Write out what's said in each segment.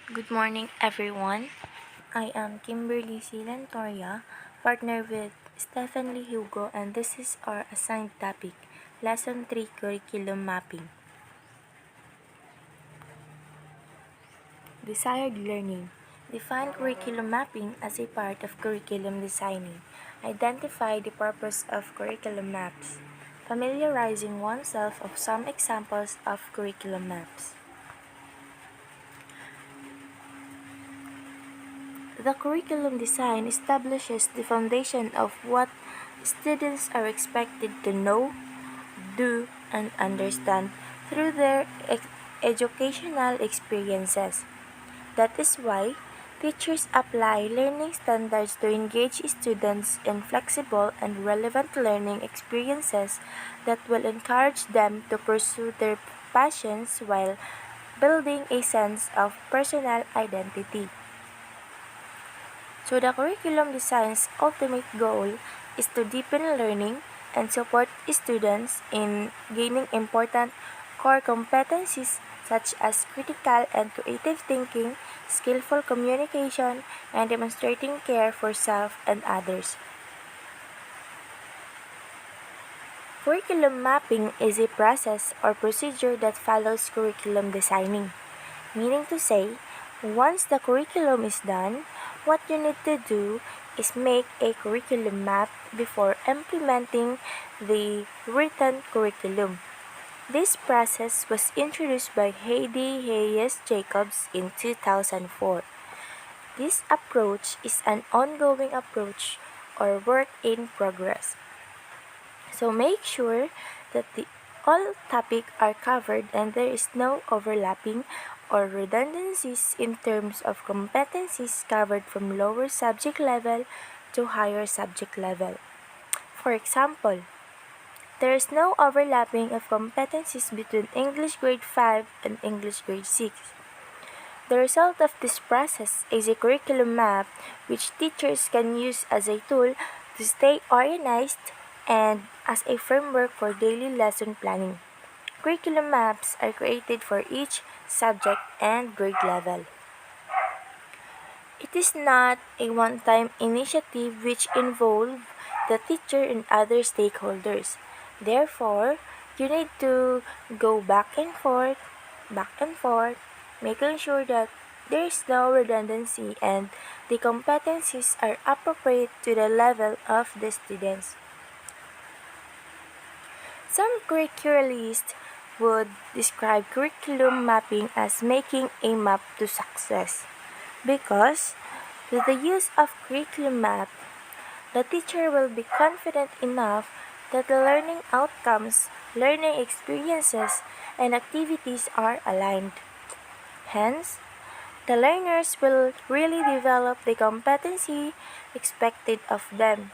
Good morning, everyone. I am Kimberly C. Lantoria, partner with Stephanie Hugo, and this is our assigned topic, Lesson 3 Curriculum Mapping. Desired learning. Define curriculum mapping as a part of curriculum designing. Identify the purpose of curriculum maps. Familiarizing oneself of some examples of curriculum maps. The curriculum design establishes the foundation of what students are expected to know, do, and understand through their educational experiences. That is why teachers apply learning standards to engage students in flexible and relevant learning experiences that will encourage them to pursue their passions while building a sense of personal identity. So the curriculum design's ultimate goal is to deepen learning and support students in gaining important core competencies such as critical and creative thinking, skillful communication, and demonstrating care for self and others. Curriculum mapping is a process or procedure that follows curriculum designing, meaning to say, once the curriculum is done, what you need to do is make a curriculum map before implementing the written curriculum. This process was introduced by Heidi Hayes Jacobs in 2004. This approach is an ongoing approach or work in progress. So make sure that all topics are covered and there is no overlapping or redundancies in terms of competencies covered from lower subject level to higher subject level. For example, there is no overlapping of competencies between English grade 5 and English grade 6. The result of this process is a curriculum map which teachers can use as a tool to stay organized and as a framework for daily lesson planning. Curriculum maps are created for each subject and grade level. It is not a one-time initiative which involves the teacher and other stakeholders. Therefore, you need to go back and forth, making sure that there is no redundancy and the competencies are appropriate to the level of the students. Some curricularists would describe curriculum mapping as making a map to success because with the use of curriculum map, the teacher will be confident enough that the learning outcomes, learning experiences, and activities are aligned. Hence, the learners will really develop the competency expected of them.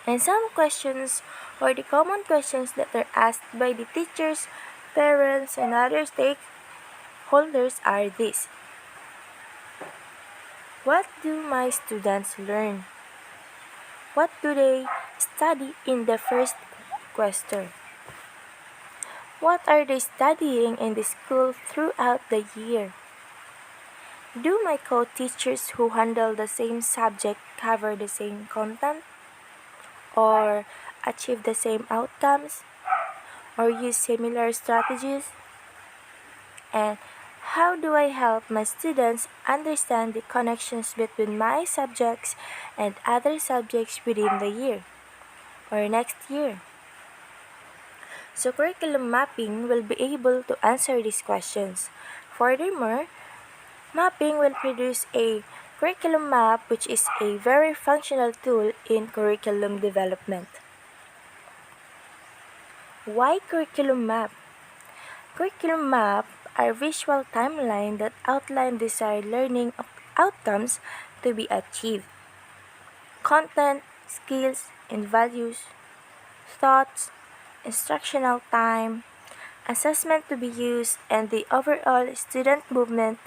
And some questions or the common questions that are asked by the teachers, parents, and other stakeholders are these. What do my students learn? What do they study in the first question? What are they studying in the school throughout the year? Do my co-teachers who handle the same subject cover the same content? Or achieve the same outcomes? Or use similar strategies? And how do I help my students understand the connections between my subjects and other subjects within the year or next year? So curriculum mapping will be able to answer these questions. Furthermore, mapping will produce a curriculum map which is a very functional tool in curriculum development. Why curriculum map? Curriculum map are visual timeline that outline desired learning outcomes to be achieved. Content, skills, and values, thoughts, instructional time, assessment to be used, and the overall student movement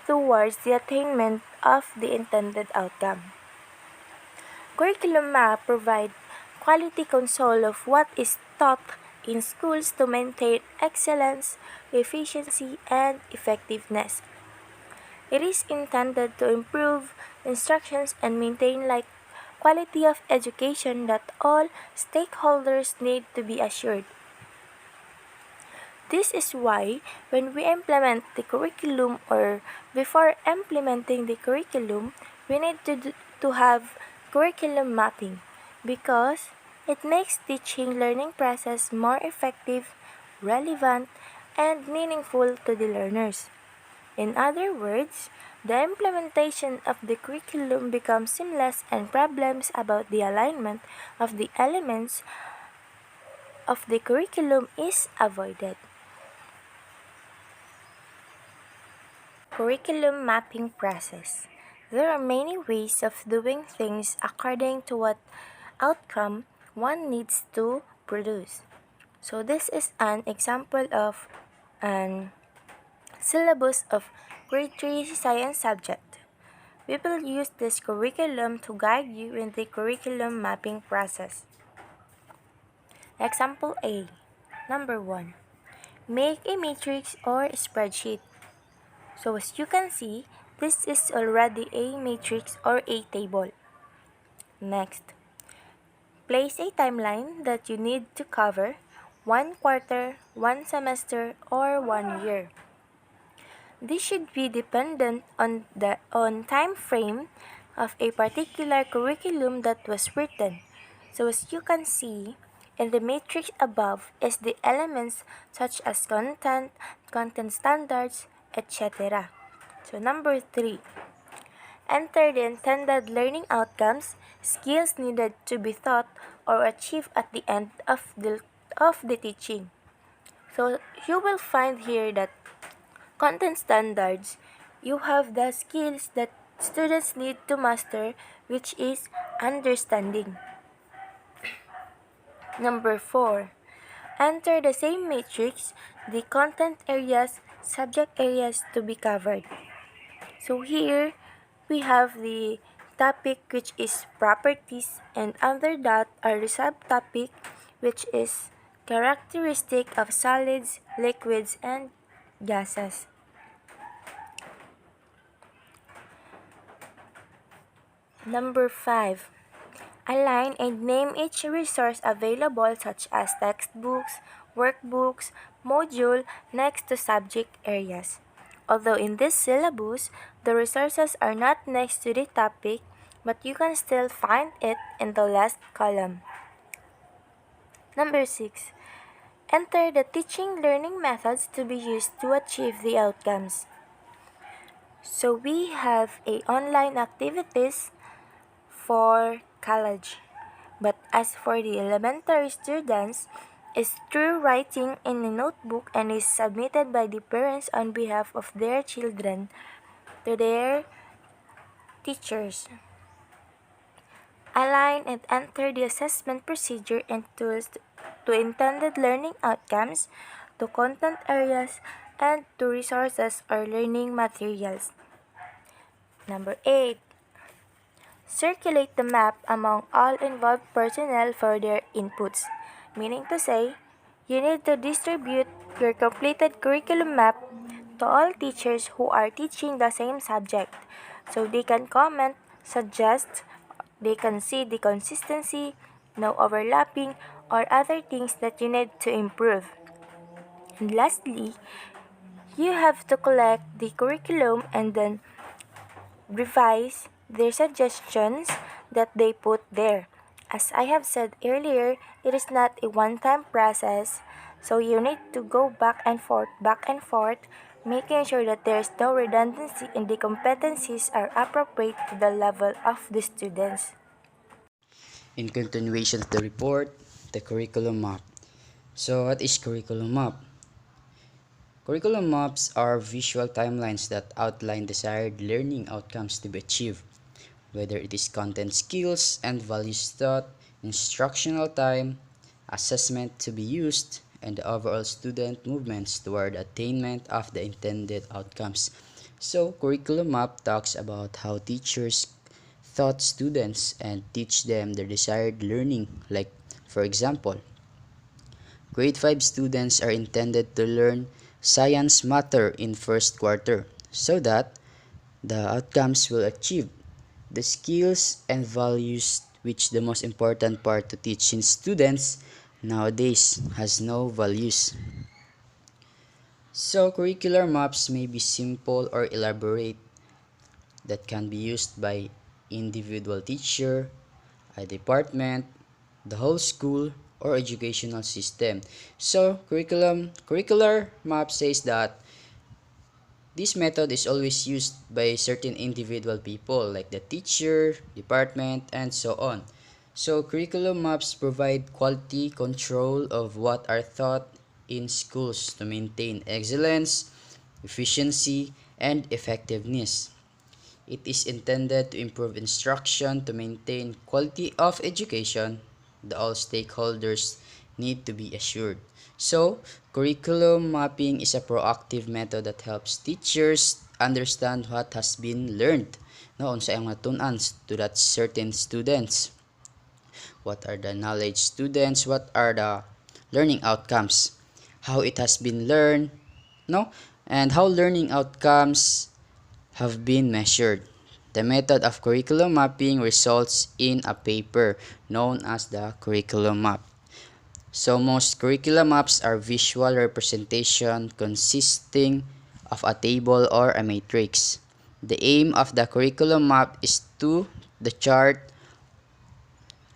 towards the attainment of the intended outcome. Curriculum map provide quality control of what is taught in schools to maintain excellence, efficiency, and effectiveness. It is intended to improve instructions and maintain like quality of education that all stakeholders need to be assured. This is why when we implement the curriculum or before implementing the curriculum, we need to have curriculum mapping because it makes teaching learning process more effective, relevant, and meaningful to the learners. In other words, the implementation of the curriculum becomes seamless and problems about the alignment of the elements of the curriculum is avoided. Curriculum mapping process. There are many ways of doing things according to what outcome one needs to produce. So this is an example of an syllabus of grade 3 science subject. We will use this curriculum to guide you in the curriculum mapping process. Example A. Number 1. Make a matrix or spreadsheet. So as you can see, this is already a matrix or a table. Next, place a timeline that you need to cover 1 quarter, 1 semester, or 1 year. This should be dependent on the time frame of a particular curriculum that was written. So as you can see, in the matrix above is the elements such as content, content standards, etc. So number 3, enter the intended learning outcomes, skills needed to be taught or achieved at the end of the teaching. So you will find here that content standards, you have the skills that students need to master, which is understanding. Number 4, enter the same matrix the content areas, subject areas to be covered. So here we have the topic which is properties, and under that are the subtopic which is characteristic of solids, liquids, and gases. Number 5. Align and name each resource available such as textbooks, workbooks, module next to subject areas. Although in this syllabus, the resources are not next to the topic, but you can still find it in the last column. Number 6. Enter the teaching learning methods to be used to achieve the outcomes. So we have a online activities for college. But as for the elementary students, is through writing in a notebook and is submitted by the parents on behalf of their children to their teachers. Align and enter the assessment procedure and tools to intended learning outcomes, to content areas, and to resources or learning materials. Number 8. Circulate the map among all involved personnel for their inputs, meaning to say, you need to distribute your completed curriculum map to all teachers who are teaching the same subject so they can comment, suggest, they can see the consistency, no overlapping, or other things that you need to improve. And lastly, you have to collect the curriculum and then revise their suggestions that they put there. As I have said earlier, it is not a one-time process, so you need to go back and forth, making sure that there is no redundancy and the competencies are appropriate to the level of the students. In continuation of the report, the curriculum map. So what is curriculum map? Curriculum maps are visual timelines that outline desired learning outcomes to be achieved, whether it is content skills and values taught, instructional time, assessment to be used, and the overall student movements toward attainment of the intended outcomes. So, curriculum map talks about how teachers taught students and teach them the desired learning. Like, for example, grade 5 students are intended to learn science matter in first quarter so that the outcomes will achieve. The skills and values which the most important part to teach since students nowadays has no values. So curricular maps may be simple or elaborate that can be used by individual teacher, a department, the whole school or educational system. So curricular map says that this method is always used by certain individual people like the teacher, department, and so on. So curriculum maps provide quality control of what are taught in schools to maintain excellence, efficiency, and effectiveness. It is intended to improve instruction to maintain quality of education that all stakeholders need to be assured. So, curriculum mapping is a proactive method that helps teachers understand what has been learned. No, unsa ang matun-an to that certain students. What are the knowledge students? What are the learning outcomes? How it has been learned, no? And how learning outcomes have been measured. The method of curriculum mapping results in a paper known as the curriculum map. So most curriculum maps are visual representation consisting of a table or a matrix. The aim of the curriculum map is to the chart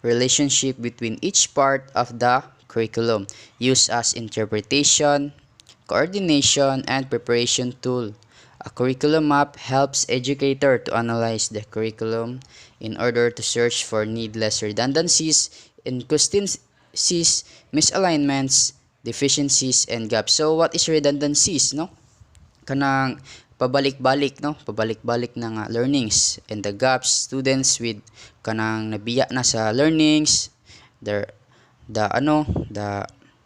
relationship between each part of the curriculum used as interpretation, coordination, and preparation tool. A curriculum map helps educator to analyze the curriculum in order to search for needless redundancies, inconsistencies, misalignments, deficiencies, and gaps. So what is redundancies, no? Kanang pabalik-balik, no? Pabalik-balik na nga learnings, and the gaps students with kanang nabiya na sa learnings, the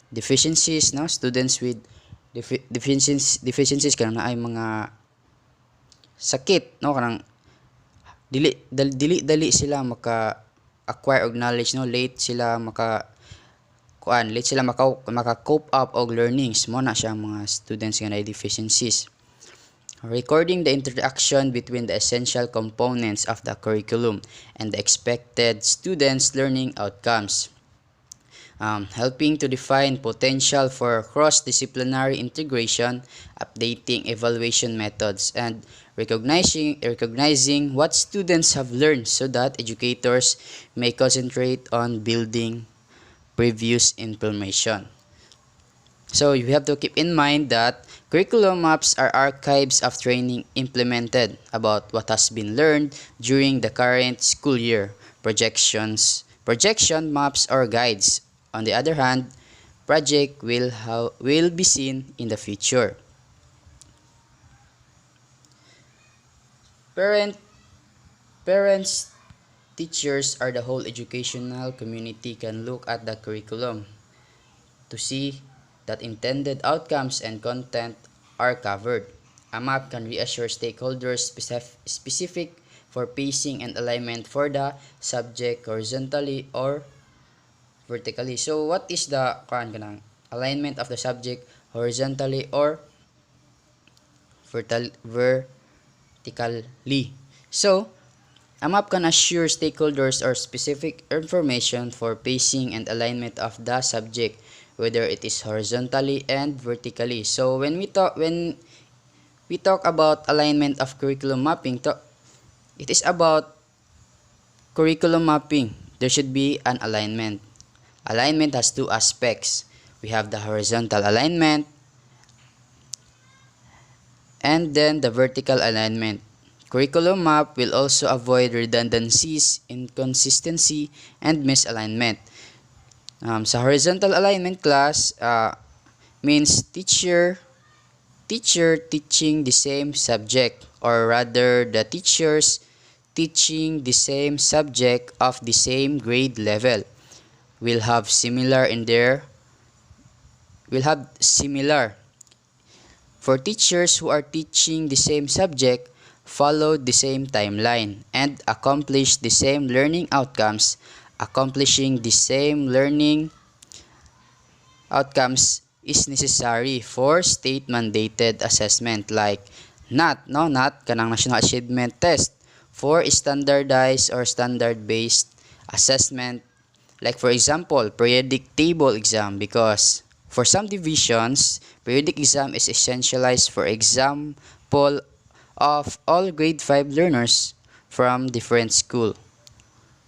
deficiencies, no? Students with deficiencies kanang na ay mga sakit, no? Kanang dili sila maka acquire og knowledge, no? Late sila maka cope up og learnings mo na siya mga students nga na deficiencies. Recording the interaction between the essential components of the curriculum and the expected students' learning outcomes. Helping to define potential for cross-disciplinary integration, updating evaluation methods, and recognizing what students have learned so that educators may concentrate on building previous information. So you have to keep in mind that curriculum maps are archives of training implemented about what has been learned during the current school year. Projection maps or guides. On the other hand, project will be seen in the future. Parents, teachers, or the whole educational community can look at the curriculum to see that intended outcomes and content are covered. A map can reassure stakeholders specific for pacing and alignment for the subject horizontally or vertically. So what is the alignment of the subject horizontally or vertically? So a map can assure stakeholders or specific information for pacing and alignment of the subject, whether it is horizontally and vertically. So when we talk about alignment of curriculum mapping, it is about curriculum mapping. There should be an alignment. Alignment has two aspects. We have the horizontal alignment and then the vertical alignment. Curriculum map will also avoid redundancies, inconsistency, and misalignment. Sa horizontal alignment class, means teacher teaching the same subject, or rather the teachers teaching the same subject of the same grade level will have similar for teachers who are teaching the same subject, follow the same timeline, and accomplish the same learning outcomes. Accomplishing the same learning outcomes is necessary for state-mandated assessment like not kanang national achievement test for standardized or standard based assessment, like for example periodic table exam, because for some divisions periodic exam is essentialized for example of all grade 5 learners from different school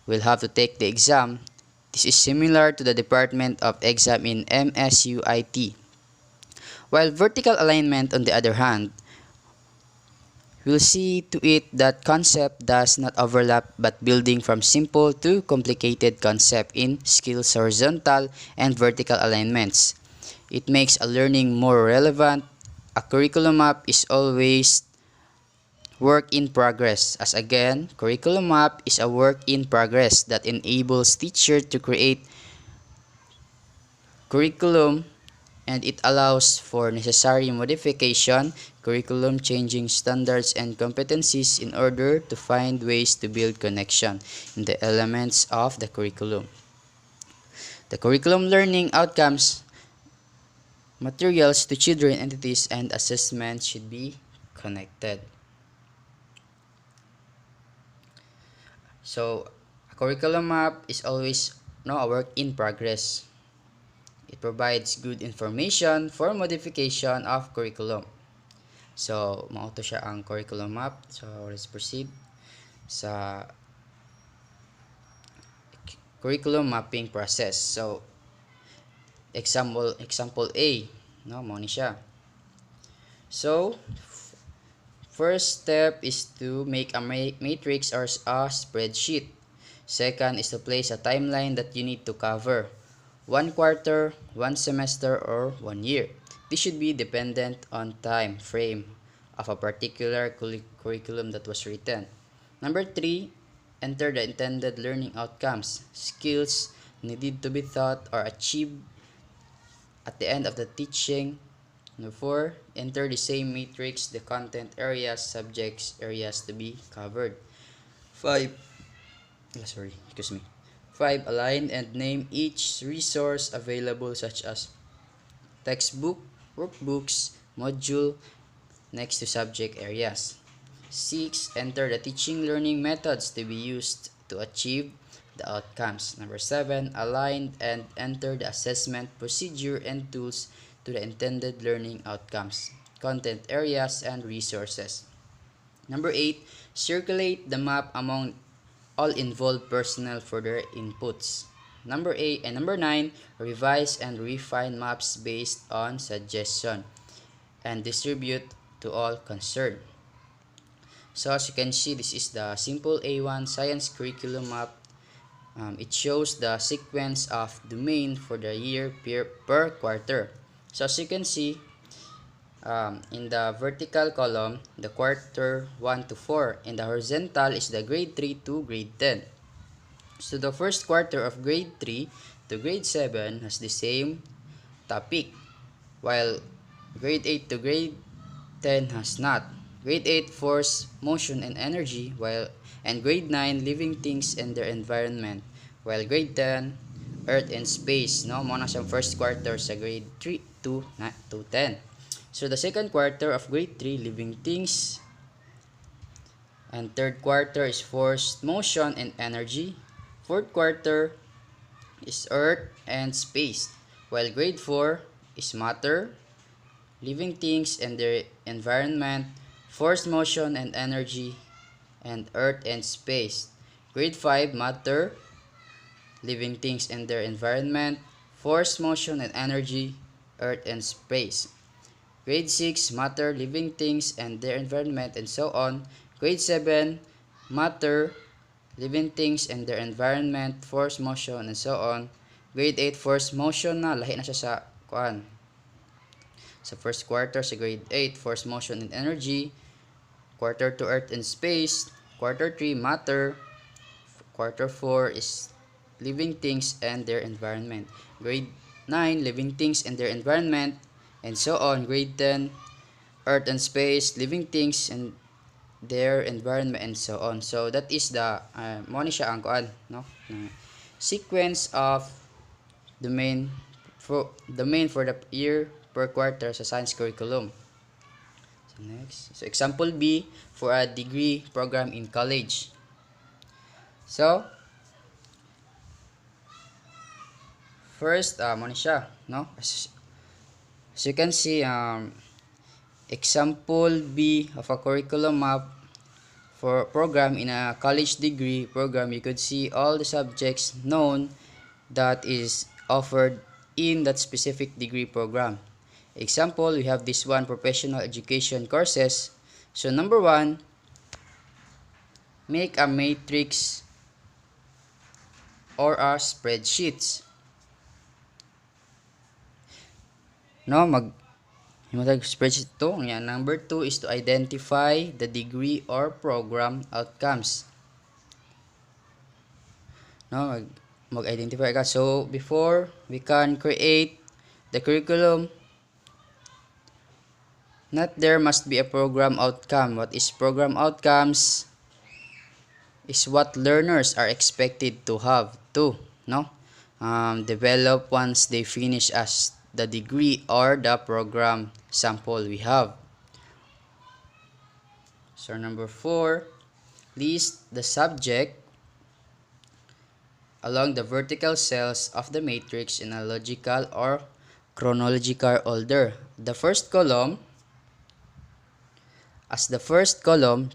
will have to take the exam. This is similar to the Department of Exam in MSUIT. While vertical alignment, on the other hand, will see to it that concept does not overlap but building from simple to complicated concept in skills horizontal and vertical alignments. It makes a learning more relevant. A curriculum map is always work in progress, as again, curriculum map is a work in progress that enables teacher to create curriculum, and it allows for necessary modification, curriculum changing standards and competencies in order to find ways to build connection in the elements of the curriculum. The curriculum learning outcomes, materials to children, entities, and assessment should be connected. So, a curriculum map is always a work in progress. It provides good information for modification of curriculum. So, mauto siya ang curriculum map. So, let's proceed sa curriculum mapping process. So, example A, no, mo ni siya. So, first step is to make a matrix or a spreadsheet. Second is to place a timeline that you need to cover. 1 quarter, 1 semester, or 1 year. This should be dependent on time frame of a particular curriculum that was written. Number 3, enter the intended learning outcomes, skills needed to be taught or achieved at the end of the teaching. Number 4, enter the same matrix the content areas, subjects, areas to be covered. 5, 5, align and name each resource available such as textbook, workbooks, module next to subject areas. 6, enter the teaching learning methods to be used to achieve the outcomes. Number 7, align and enter the assessment procedure and tools to the intended learning outcomes, content areas, and resources. Number 8, circulate the map among all involved personnel for their inputs. Number 8 and number 9, revise and refine maps based on suggestion and distribute to all concerned. So as you can see, this is the simple A1 science curriculum map. It shows the sequence of domain for the year per quarter. So as you can see, in the vertical column, the quarter 1 to 4. In the horizontal is the grade 3 to grade 10. So the first quarter of grade 3 to grade 7 has the same topic, while grade 8 to grade 10 has not. Grade 8 force, motion, and energy, and grade 9 living things and their environment, while grade 10 earth and space. No, mo na siyang first quarter sa grade 3 to 10. So the second quarter of grade 3 living things, and third quarter is force, motion, and energy. Fourth quarter is earth and space, while grade 4 is matter, living things and their environment, force, motion, and energy, and earth and space. Grade 5, matter, living things and their environment, force, motion, and energy, earth and space. Grade 6, matter, living things and their environment, and so on. Grade 7, matter, living things and their environment, force, motion, and so on. Grade 8, force, motion na, lahi na siya sa kuan. Sa first quarter sa grade 8, force, motion, and energy. Quarter 2, earth and space. Quarter 3, matter. Quarter 4 is living things and their environment. Grade 9, living things and their environment, and so on. Grade 10, earth and space, living things and their environment, and so on. So that is the mo ni siya ang kuan, no? Sequence of domain for the year per quarter sa science curriculum. So next. So example B for a degree program in college. So first, ano siya, no? As you can see, example B of a curriculum map for program in a college degree program, you could see all the subjects known that is offered in that specific degree program. Example, we have this one, professional education courses. So number one, make a matrix or a spreadsheets. No, spreadsheet to. Yan. Number two is to identify the degree or program outcomes. No, mag-identify ka. So, before we can create the curriculum, not there must be a program outcome. What is program outcomes? Is what learners are expected to have to, no? Develop once they finish as the degree or the program sample we have. So, number 4, list the subject along the vertical cells of the matrix in a logical or chronological order. As the first column,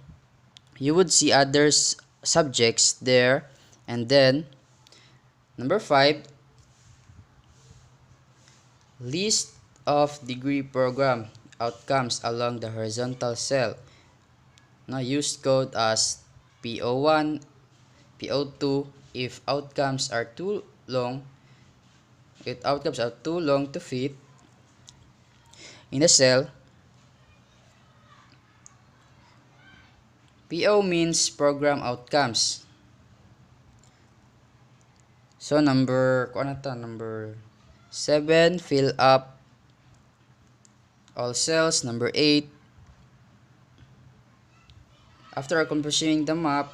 you would see others subjects there, and then number 5, list of degree program outcomes along the horizontal cell. Now use code as PO1, PO2 if outcomes are too long. If outcomes are too long to fit in the cell, PO means program outcomes. So number 7, fill up all cells. Number 8, after accomplishing the map,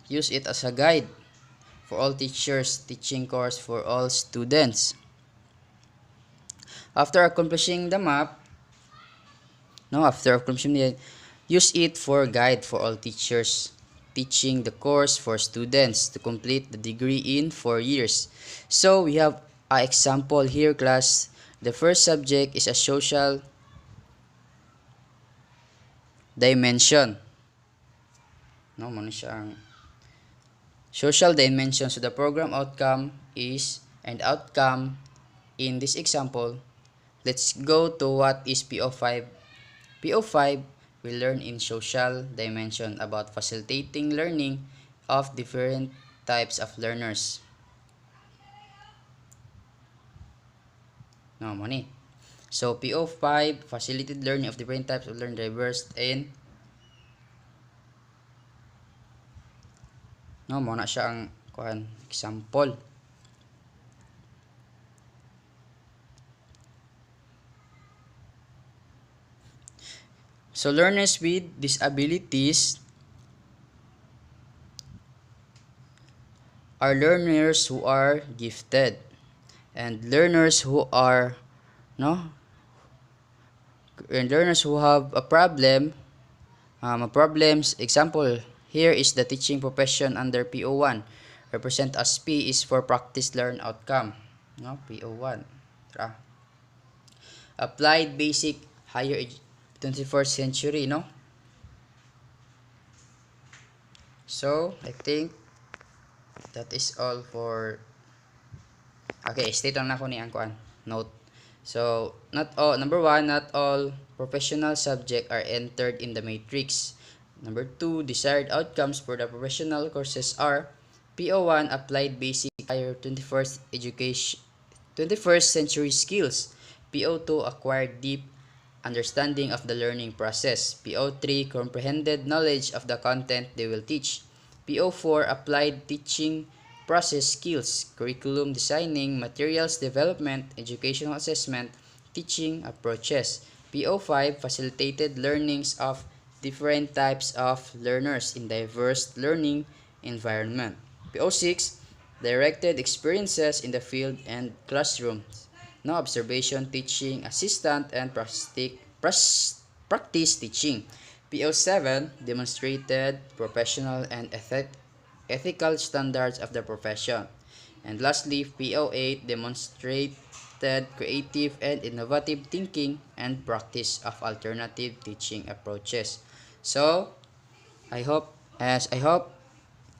use it as a guide for all teachers teaching course for all students. After accomplishing the map, no, after accomplishing the use it for guide for all teachers teaching the course for students to complete the degree in 4 years. So we have an example here, class. The first subject is a social dimension. No, mano siya ang social dimension. So the program outcome is, and outcome in this example, let's go to what is PO5. PO5 we learn in social dimension about facilitating learning of different types of learners. No, money. So PO5 facilitated learning of different types of learning diverse in no mo na siya ang kuan example. So learners with disabilities are learners who are gifted, and learners who are no and learners who have a problems. Example here is the teaching profession under PO1. Represent as P is for practice learn outcome. No, PO1. Tara. Applied basic higher 21st century, no? So, I think that is all for okay, state lang na ko ni ang kuan note. So, number 1, not all professional subjects are entered in the matrix. Number 2, desired outcomes for the professional courses are PO1 applied basic higher 21st century skills. PO2 acquired deep understanding of the learning process. PO3 comprehended knowledge of the content they will teach. PO4 applied teaching process skills, curriculum designing, materials development, educational assessment, teaching approaches. PO5 facilitated learnings of different types of learners in diverse learning environment. PO6 directed experiences in the field and classrooms. No observation, teaching, assistant, and practice teaching. PO7 demonstrated professional and ethical standards of the profession. And lastly, PO8 demonstrated creative and innovative thinking and practice of alternative teaching approaches. So, I hope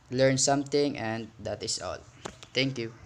learn something, and that is all. Thank you.